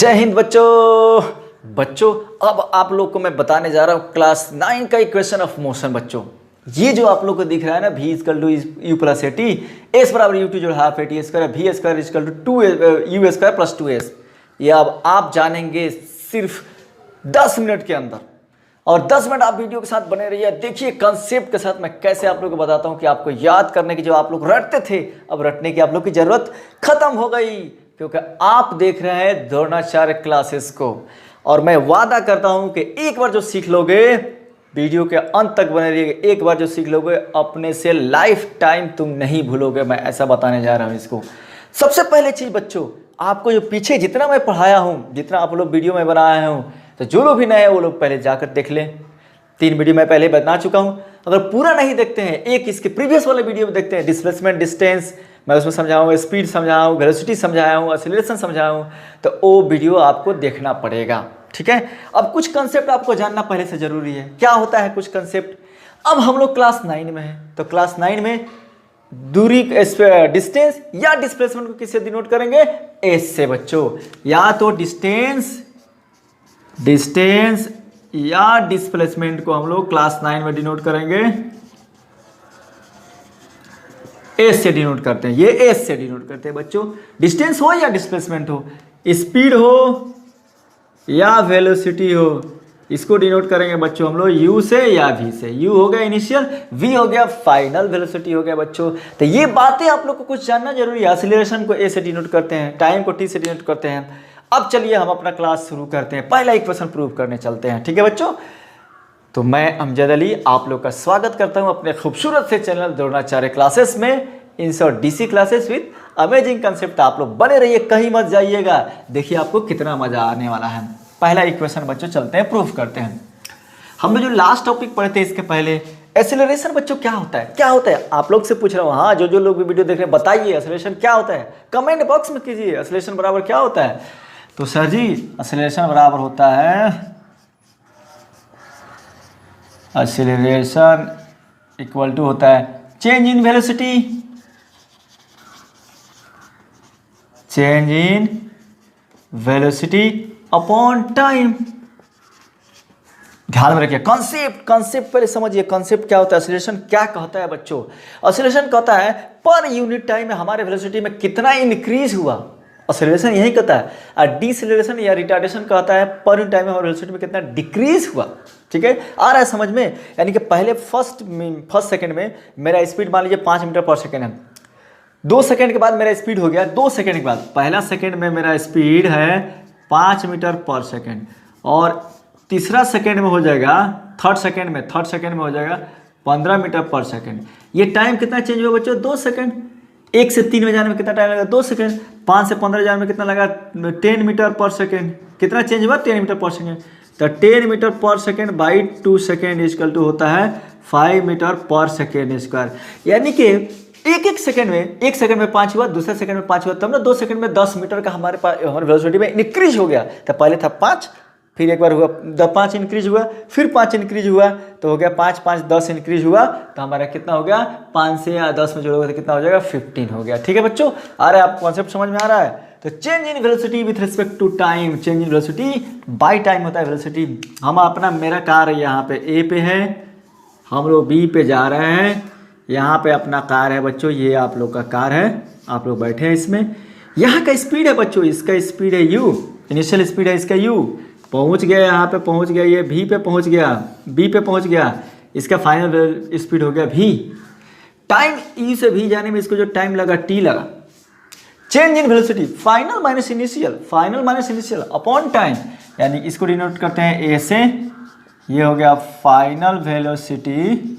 जय हिंद बच्चों अब आप लोग को मैं बताने जा रहा हूँ क्लास 9 का इक्वेशन ऑफ मोशन। बच्चों ये जो आप लोग को दिख रहा है ना, v equal to u plus a t, s बराबर यू टू जो half a t square, v square equal to u square plus 2s। ये अब आप जानेंगे सिर्फ 10 मिनट के अंदर, और 10 मिनट आप वीडियो के साथ बने रहिए। देखिए कंसेप्ट के साथ मैं कैसे आप लोगों को बताता हूँ कि आपको याद करने की, जो आप लोग रटते थे, अब रटने की आप लोग की जरूरत खत्म हो गई, क्योंकि आप देख रहे हैं द्रोणाचार्य क्लासेस को। और मैं वादा करता हूं कि एक बार जो सीख लोगे, वीडियो के अंत तक बने रहिए, एक बार जो सीख लोगे अपने से लाइफ टाइम तुम नहीं भूलोगे। मैं ऐसा बताने जा रहा हूं इसको। सबसे पहले चीज बच्चों, आपको जो पीछे जितना मैं पढ़ाया हूं, जितना आप लोग वीडियो में बनाया हूं, तो जो लोग भी नए हैं वो लोग पहले जाकर देख लें। 3 वीडियो मैं पहले बता चुका हूं। अगर पूरा नहीं देखते हैं, एक इसके प्रीवियस वाले वीडियो में देखते हैं, डिस्प्लेसमेंट डिस्टेंस मैं उसमें समझाया हूँ, स्पीड समझाया हूँ, वेलोसिटी समझाया हूँ, एक्सीलरेशन समझाया हूँ, तो वो वीडियो आपको देखना पड़ेगा। ठीक है। अब कुछ कंसेप्ट आपको जानना पहले से जरूरी है। क्या होता है कुछ कंसेप्ट? अब हम लोग क्लास 9 में हैं, तो क्लास 9 में दूरी, डिस्टेंस या डिस्प्लेसमेंट को किससे डिनोट करेंगे? एस से बच्चों। या तो डिस्टेंस या डिस्प्लेसमेंट को हम लोग क्लास 9 में डिनोट करेंगे, एस से डिनोट करते हैं। ये एस से डिनोट करते हैं बच्चों। डिस्टेंस हो या डिस्प्लेसमेंट हो, स्पीड हो या वेलोसिटी हो, इसको डिनोट करेंगे बच्चों हम लोग यू से या वी से। यू हो गया इनिशियल, वी हो गया फाइनल, वेलोसिटी हो गया बच्चों। तो ये बातें आप लोग को कुछ जानना जरूरी है। एक्सीलरेशन को ए से डिनोट करते हैं, टाइम को टी से डिनोट करते हैं। अब चलिए हम अपना क्लास शुरू करते हैं, पहला इक्वेशन प्रूव करने चलते हैं। ठीक है बच्चों। तो मैं अमजद अली आप लोग का स्वागत करता हूं अपने खूबसूरत से चैनल द्रोणाचार्य क्लासेस में, in short DC classes with amazing concept. आप लोग बने रहिए, कहीं मत जाइएगा। देखिए आपको कितना मजा आने वाला है। पहला इक्वेशन बच्चों चलते हैं, प्रूफ करते हैं। हम लोग जो लास्ट टॉपिक पढ़े थे इसके पहले, एक्सीलरेशन बच्चों क्या होता है? क्या होता है आप लोग से पूछ रहा हूँ। हाँ, जो लोग भी वीडियो देख रहे हैं बताइए एक्सीलरेशन क्या होता है, कमेंट बॉक्स में कीजिए। एक्सीलरेशन बराबर क्या होता है? तो सर जी एक्सीलरेशन बराबर होता है, एक्सीलरेशन इक्वल टू होता है change in velocity, change in velocity upon time. ध्यान में रखिए कंसेप्ट पहले समझिए। कंसेप्ट क्या होता है, एक्सीलरेशन क्या कहता है बच्चों? एक्सीलरेशन कहता है पर यूनिट टाइम में हमारे वेलोसिटी में कितना इंक्रीज हुआ, एक्सीलरेशन यही कहता है। और डिसेलरेशन या रिटार्डेशन कहता है पर यूनिट टाइम में हमारे वेलोसिटी में कितना डिक्रीज हुआ। ठीक है, आ रहा है समझ में? यानी कि पहले फर्स्ट सेकंड में मेरा स्पीड मान लीजिए 5 मीटर पर सेकंड है, 2 सेकंड के बाद मेरा स्पीड हो गया 2 सेकंड के बाद, पहला सेकंड में मेरा स्पीड है 5 मीटर पर सेकंड, और तीसरा सेकंड में हो जाएगा, थर्ड सेकंड में हो जाएगा 15 मीटर पर सेकंड। ये टाइम कितना चेंज हुआ बच्चों? 2 सेकंड। 1 से 3 में जाने में कितना टाइम लगा? 2 सेकंड। 5 से 15 जाने में कितना लगा? 10 मीटर पर सेकंड। कितना चेंज हुआ? 10 मीटर पर सेकंड। तो 10 मीटर पर second by 2 second equal to होता है 5 मीटर पर सेकंड स्क्वायर। यानी कि एक सेकंड में 5 हुआ, दूसरे सेकंड में 5 हुआ, तब ना 2 सेकंड में 10 मीटर का हमारे पास हमारे वेलोसिटी में इंक्रीज हो गया। तो पहले था 5, फिर एक बार हुआ 5 इंक्रीज हुआ, फिर 5 इंक्रीज हुआ, तो हो गया 5 5 10 इंक्रीज हुआ, तो हमारा कितना हो गया? 5 से या 10 में जोड़ोगे तो कितना हो जाएगा? 15 हो गया। ठीक है बच्चों, आ रहा है आपको कॉन्सेप्ट समझ में आ रहा है? तो change in velocity with respect to time, change in velocity by time होता है वेलोसिटी। हम अपना, मेरा कार है यहाँ पे ए पे है, हम लोग बी पे जा रहे हैं, यहाँ पे अपना कार है बच्चों, ये आप लोग का कार है, आप लोग बैठे हैं इसमें। यहाँ का स्पीड है बच्चों, इसका स्पीड है u, इनिशियल स्पीड है इसका u। पहुँच गया, यहाँ पे पहुँच गया, ये v पे पहुँच गया, b पे पहुँच गया, इसका फाइनल स्पीड हो गया v। टाइम e से v जाने में इसको जो टाइम लगा t लगा। Change in velocity final minus initial upon time, यानी इसको डिनोट करते हैं a से। ये हो गया final velocity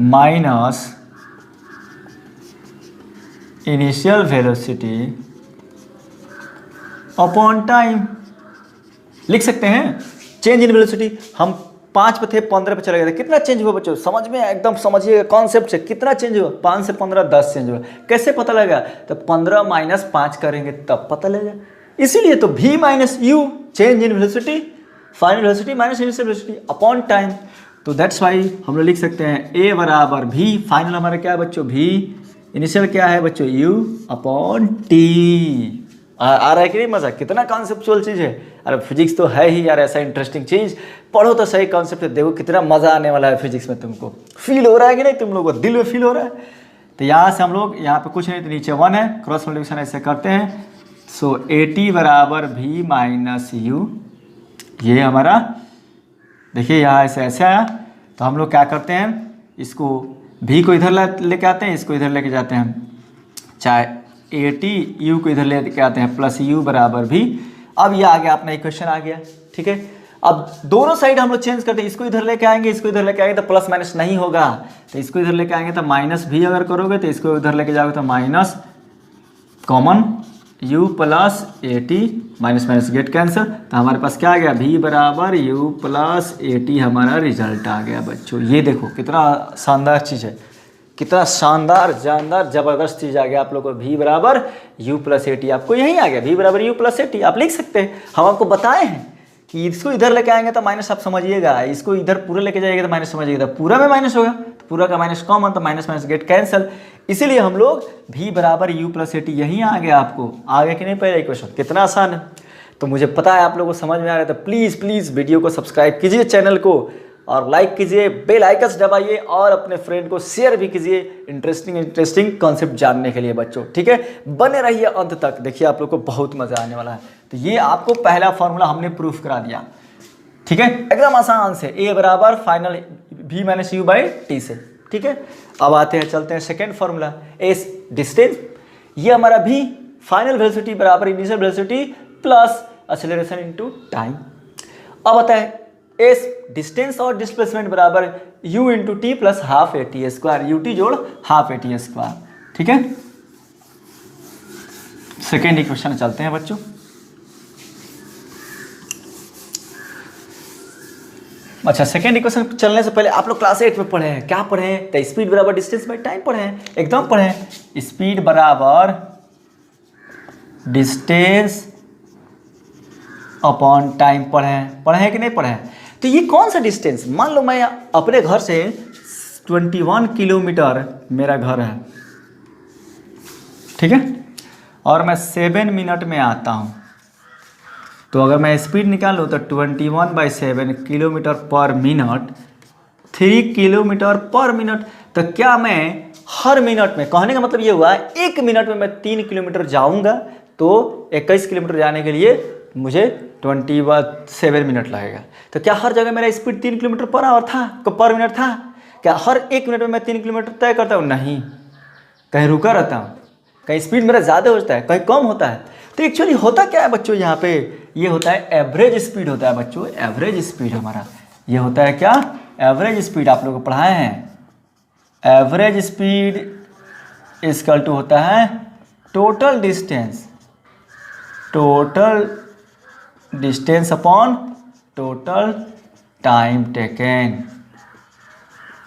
minus initial velocity upon time. लिख सकते हैं चेंज इन वेलोसिटी। हम 5 पे थे, 15 पे चले गए थे, कितना चेंज हुआ बच्चों? समझ में एकदम समझिए कॉन्सेप्ट से, कितना चेंज हुआ? 5 से 15 10 चेंज हुआ। कैसे पता लगा? तो 15 माइनस 5 करेंगे तब पता लगेगा। इसीलिए तो v minus you, change in velocity, final velocity minus initial velocity upon time. तो दैट्स वाई हम लोग लिख सकते हैं a बराबर v, फाइनल हमारा क्या है बच्चों? v, इनिशियल क्या है बच्चों? u upon t। आ रहा है कि नहीं मजा? कितना कॉन्सेप्चुअल चीज़ है। अरे फिजिक्स तो है ही यार ऐसा इंटरेस्टिंग चीज़, पढ़ो तो सही कॉन्सेप्ट है, देखो कितना मज़ा आने वाला है फिजिक्स में। तुमको फील हो रहा है कि नहीं? तुम लोगों को दिल में फील हो रहा है? तो यहाँ से हम लोग यहाँ पे कुछ नहीं तो नीचे 1 है, क्रॉस मल्टीप्लिकेशन ऐसे करते हैं। सो AT बराबर V माइनस U, ये हमारा देखिए यहाँ ऐसे ऐसे आया। तो हम लोग क्या करते हैं, इसको V को इधर लेके आते हैं, इसको इधर लेके जाते हैं, चाहे AT U को इधर लेके आते हैं, प्लस U बराबर V। अब ये आ गया अपना इक्वेशन आ गया, ठीक है। अब दोनों साइड हम लोग चेंज करते हैं, इसको इधर लेके आएंगे, इसको इधर लेके आएंगे तो प्लस माइनस नहीं होगा, तो इसको इधर लेके आएंगे तो माइनस V अगर करोगे तो इसको इधर लेके जाओगे तो minus common U plus AT, minus minus get cancel, तो हमारे पास क्या आ गया, V बराबर U प्लस AT हमारा रिजल्ट आ गया बच्चों। ये देखो कितना शानदार चीज़ है, कितना शानदार जानदार ज़बरदस्त चीज़ आ गया आप लोग को। V बराबर U प्लस AT आपको यहीं आ गया, V बराबर U प्लस AT आप लिख सकते हैं। हम आपको बताए हैं कि इसको इधर लेके आएंगे तो माइनस आप समझिएगा, इसको इधर पूरा लेके जाइएगा तो माइनस समझिएगा, पूरा में माइनस होगा तो पूरा का माइनस कॉमन, तो माइनस माइनस गेट कैंसिल। इसीलिए हम लोग V बराबर U प्लस AT यहीं आ गया। आपको आ गया कि नहीं पहले इक्वेशन? कितना आसान है। तो मुझे पता है आप लोगों को समझ में आ रहा है, तो प्लीज़ प्लीज़ वीडियो को सब्सक्राइब कीजिए, चैनल को और लाइक कीजिए, बेल आइकन दबाइए और अपने फ्रेंड को शेयर भी कीजिए इंटरेस्टिंग कॉन्सेप्ट जानने के लिए बच्चों, ठीक है। बने रहिए अंत तक, देखिए आप लोग को बहुत मज़ा आने वाला है। तो ये आपको पहला फॉर्मूला हमने प्रूफ करा दिया, ठीक है, एकदम आसान से, A बराबर final V minus U by T से, ठीक है। अब आते हैं, चलते हैं सेकेंड फॉर्मूला, एस डिस्टेंस, ये हमारा V फाइनल वेलोसिटी बराबर initial velocity plus acceleration into time. अब आता है एस डिस्टेंस और डिस्प्लेसमेंट बराबर U into T plus half AT square, UT जोड़ हाफ AT स्क्वायर, ठीक है। सेकेंड इक्वेशन चलते हैं बच्चों। अच्छा, सेकेंड इक्वेशन चलने से पहले आप लोग क्लास 8 में पढ़े हैं, क्या पढ़े हैं? तो स्पीड बराबर डिस्टेंस बाई टाइम पढ़े हैं, एकदम पढ़े हैं। स्पीड बराबर डिस्टेंस अपॉन टाइम पढ़े हैं कि नहीं पढ़े हैं? तो ये कौन सा डिस्टेंस, मान लो मैं अपने घर से 21 किलोमीटर मेरा घर है, ठीक है, और मैं 7 मिनट में आता हूँ, तो अगर मैं स्पीड निकालूँ तो 21/7 किलोमीटर पर मिनट, 3 किलोमीटर पर मिनट। तो क्या मैं हर मिनट में, कहने का मतलब ये हुआ 1 मिनट में मैं 3 किलोमीटर जाऊँगा, तो 21 किलोमीटर जाने के लिए मुझे 27 मिनट लगेगा। तो क्या हर जगह मेरा स्पीड 3 किलोमीटर पर आवर था, पर मिनट था? क्या हर 1 मिनट में मैं 3 किलोमीटर तय करता हूँ? नहीं, कहीं रुका रहता हूँ, कहीं स्पीड मेरा ज़्यादा होता है, कहीं कम होता है। तो एक्चुअली होता क्या है बच्चों, यहाँ पे ये होता है एवरेज स्पीड होता है बच्चों, एवरेज स्पीड हमारा ये होता है क्या, एवरेज स्पीड। आप लोगों को पढ़ाए हैं, एवरेज स्पीड इक्वल टू होता है total distance upon total time taken,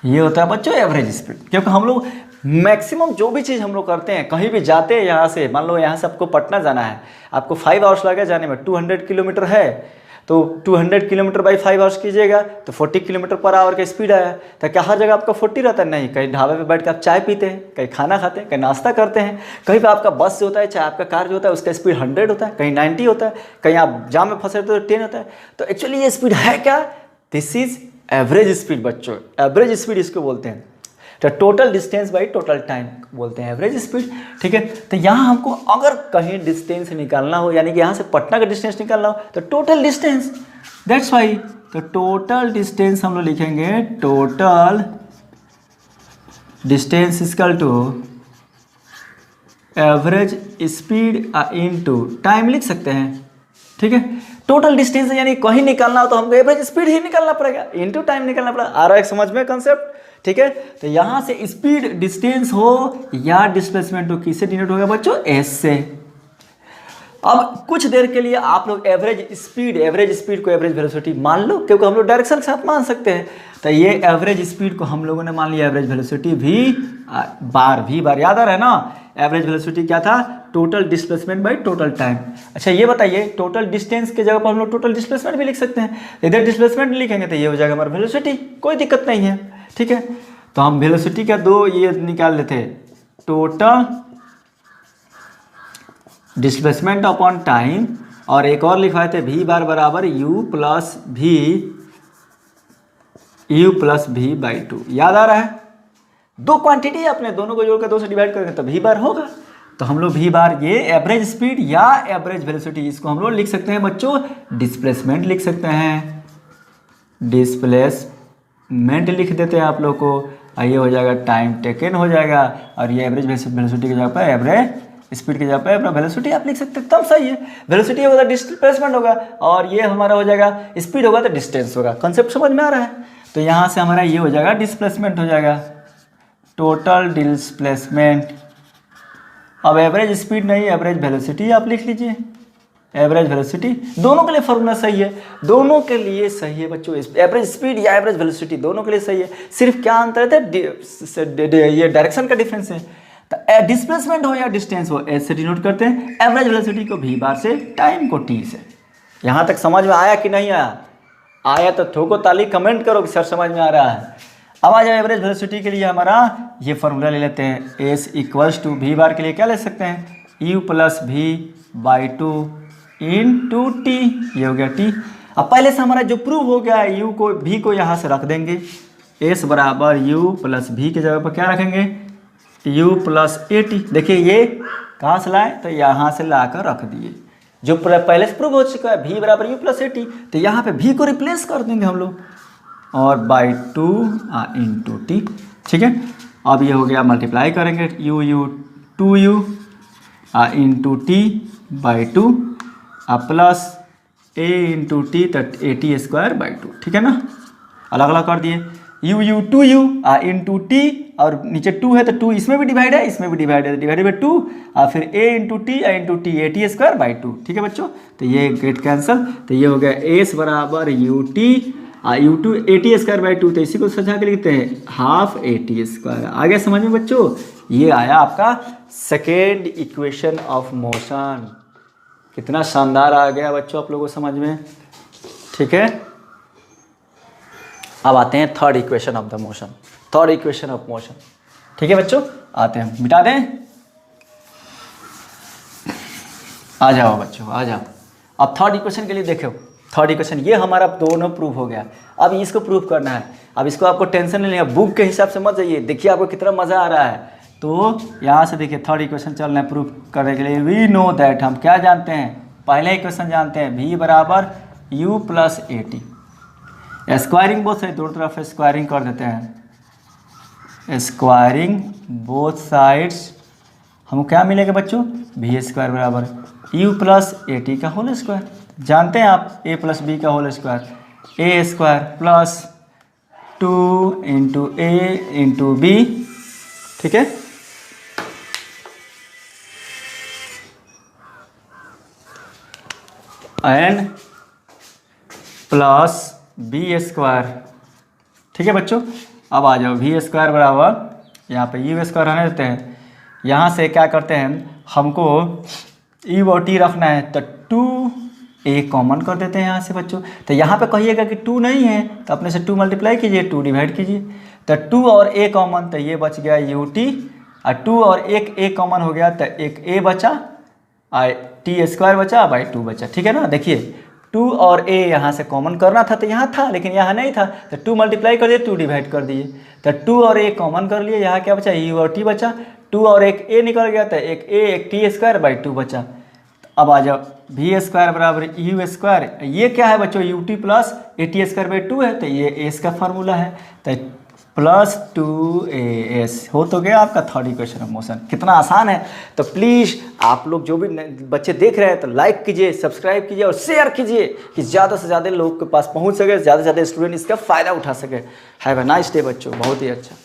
ये होता है बच्चों एवरेज स्पीड। क्योंकि हम लोग मैक्सिमम जो भी चीज़ हम लोग करते हैं, कहीं भी जाते हैं, यहाँ से मान लो यहाँ से आपको पटना जाना है, आपको 5 आवर्स लगे जाने में, 200 किलोमीटर है, तो 200 किलोमीटर बाई 5 आवर्स कीजिएगा तो 40 किलोमीटर पर आवर का स्पीड आया। तो क्या हर जगह आपका 40 रहता है? नहीं, कहीं ढाबे पे बैठ के आप चाय पीते हैं, कहीं खाना खाते हैं, कहीं नाश्ता करते हैं, कहीं पे आपका बस से होता है, चाहे आपका कार जो होता है उसका स्पीड 100 होता है, कहीं 90 होता है, कहीं आप जाम में फंसे तो 10 होता है। तो एक्चुअली ये स्पीड है क्या, दिस इज एवरेज स्पीड बच्चों, एवरेज स्पीड इसको बोलते हैं। तो total distance by total time बोलते हैं एवरेज स्पीड, ठीक है। तो यहाँ हमको अगर कहीं डिस्टेंस निकालना हो, यानी कि यहाँ से पटना का डिस्टेंस निकालना हो, तो टोटल डिस्टेंस, दैट्स वाई तो टोटल डिस्टेंस हम लोग लिखेंगे, total distance equal to average speed into time लिख सकते हैं, ठीक है। टोटल डिस्टेंस यानी कहीं निकालना हो तो हमको एवरेज स्पीड ही निकालना पड़ेगा, इनटू टाइम निकालना पड़ेगा। आ रहा है समझ में कंसेप्ट, ठीक है। तो यहाँ से स्पीड डिस्टेंस हो या डिस्प्लेसमेंट हो, किससे डिनोट होगा बच्चों, एस से। अब कुछ देर के लिए आप लोग एवरेज स्पीड को एवरेज वेलोसिटी मान लो, क्योंकि हम लोग डायरेक्शन के साथ मान सकते हैं। तो ये एवरेज स्पीड को हम लोगों ने मान लिया एवरेज वेलोसिटी वी बार, याद आ रहा है ना, एवरेज वेलोसिटी क्या था, total displacement by total time. अच्छा ये बताइए, टोटल डिस्टेंस के जगह पर हम लोग टोटल डिस्प्लेसमेंट भी लिख सकते हैं, इधर डिस्प्लेसमेंट लिखेंगे तो ये हो जाएगा हमारा वेलोसिटी, कोई दिक्कत नहीं है, ठीक है। तो हम वेलोसिटी का 2 ये निकाल लेते हैं, टोटल डिस्प्लेसमेंट अपॉन टाइम, और एक और लिखवाए थे वी बार बराबर यू प्लस भी बाई टू। याद आ रहा है? दो क्वांटिटी है अपने, दोनों को जोड़कर 2 से डिवाइड करेंगे तो वी बार होगा। तो हम लोग वी बार ये एवरेज स्पीड या एवरेज वेलोसिटी, इसको हम लोग लिख सकते हैं बच्चों डिस्प्लेसमेंट लिख सकते हैं, डिस्प्लेसमेंट लिख देते हैं आप लोग को। ये हो जाएगा टाइम टेकन हो जाएगा, और ये एवरेज वेलोसिटी की जगह पर एवरेज स्पीड की जगह पर अपना वेलोसिटी आप लिख सकते हैं, तब सही है। वेलोसिटी होगा तो डिस्प्लेसमेंट होगा, और ये हमारा हो जाएगा स्पीड होगा तो डिस्टेंस होगा। कंसेप्ट समझ में आ रहा है? तो यहाँ से हमारा ये हो जाएगा डिस्प्लेसमेंट हो जाएगा, टोटल डिस्प्लेसमेंट। अब एवरेज स्पीड नहीं, एवरेज वेलोसिटी आप लिख लीजिए, एवरेज वेलोसिटी। दोनों के लिए फॉर्मूला सही है, दोनों के लिए सही है बच्चों, एवरेज स्पीड या एवरेज वेलोसिटी दोनों के लिए सही है। सिर्फ क्या अंतर है? ये डायरेक्शन का डिफरेंस है। तो डिस्प्लेसमेंट हो या डिस्टेंस हो, एस से डिनोट करते हैं, एवरेज वेलोसिटी को वी बार से, टाइम को टी से। यहाँ तक समझ में आया कि नहीं आया? आया तो ठोको ताली, कमेंट करो कि सर समझ में आ रहा है। अब आ जाए एवरेज वेलोसिटी के लिए हमारा ये फॉर्मूला ले लेते हैं, s equals to v bar के लिए क्या ले सकते हैं? U plus v by two into t, ये हो गया टी। अब पहले से हमारा जो प्रूव हो गया है, यू को भी को यहाँ से रख देंगे, एस बराबर यू प्लस भी की जगह पर क्या रखेंगे? You plus a T. देखिए ये कहाँ से लाए? तो यहाँ से ला कर रख दिए, जो पहले से प्रूव हो चुका है, भी बराबर यू प्लस ए टी। तो यहाँ पे भी को रिप्लेस कर देंगे हम लोग, और by two into t. ठीक है, अब ये हो गया, मल्टीप्लाई करेंगे u u two u into t by two plus a into t, तो a t square by two. ठीक है ना, अलग अलग कर दिए, u u two u into t, और नीचे टू है तो टू इसमें भी डिवाइड है, इसमें भी डिवाइड है, डिवाइडेड बाई टू, फिर a into t a t square by two. ठीक है बच्चों, तो ये गेट कैंसल, तो ये हो गया एस बराबर u t u two a t square by two. तो इसी को सजा के लिखते हैं हाफ ए टी स्क्वायर। आ गया समझ में बच्चों? ये आया आपका सेकेंड इक्वेशन ऑफ मोशन। कितना शानदार आ गया बच्चों आप लोगों को समझ में? ठीक है, अब आते हैं third equation of the motion, third equation of motion. ठीक है बच्चों, आते हैं, मिटा दें, आ जाओ बच्चों आ जाओ। अब थर्ड इक्वेशन के लिए देखो, थर्ड इक्वेशन ये हमारा दोनों प्रूफ हो गया, अब इसको प्रूफ करना है। अब इसको आपको टेंशन नहीं लेना, बुक के हिसाब से मत जाइए, देखिए आपको कितना मज़ा आ रहा है। तो यहाँ से देखिए थर्ड इक्वेशन चल रहा है प्रूफ करने के लिए। वी नो दैट, हम क्या जानते हैं? पहले इक्वेशन जानते हैं, v बराबर u plus a T. Squaring both side, दोनों तरफ स्क्वायरिंग कर देते हैं, स्क्वायरिंग बोथ साइड्स, हमको क्या मिलेगा बच्चों? वी स्क्वायर बराबर u प्लस ए टी का होल स्क्वायर। जानते हैं आप a प्लस बी का होल स्क्वायर, ए स्क्वायर प्लस 2 इंटू ए इंटू बी। ठीक है, एंड प्लस बी स्क्वायर। ठीक है बच्चों, अब आ जाओ, वी स्क्वायर बराबर यहाँ पे यू स्क्वायर रहने देते हैं, यहाँ से क्या करते हैं, हमको यू और टी रखना है, तो 2a कॉमन कर देते हैं यहाँ से बच्चों। तो यहाँ पे कहिएगा कि 2 नहीं है तो अपने से 2 मल्टीप्लाई कीजिए, 2 डिवाइड कीजिए, तो 2 और a कॉमन, तो ये बच गया यू टी, और 2 और एक a कॉमन हो गया, तो एक a बचा, टी स्क्वायर बचा बाई 2 बचा। ठीक है ना, देखिए 2 और a यहाँ से कॉमन करना था तो यहाँ था, लेकिन यहाँ नहीं था, तो 2 मल्टीप्लाई कर दिए, 2 डिवाइड कर दिए, तो 2 और a कॉमन कर लिए, यहाँ क्या बचा? u और t बचा, 2 और एक a निकल गया, तो एक a एक टी स्क्वायर बाई 2 बचा। अब आ जाओ, वी स्क्वायर बराबर यू स्क्वायर, ये क्या है बच्चों? U T plus a t square by 2 है, तो ये एस का फार्मूला है, तो प्लस 2as हो तो गया आपका थर्ड इक्वेशन ऑफ मोशन। कितना आसान है। तो प्लीज़ आप लोग जो भी बच्चे देख रहे हैं तो लाइक कीजिए, सब्सक्राइब कीजिए और शेयर कीजिए कि ज़्यादा से ज़्यादा लोग के पास पहुंच सके, ज़्यादा से ज़्यादा स्टूडेंट इसका फ़ायदा उठा सके। हैव अ नाइस डे बच्चों, बहुत ही अच्छा।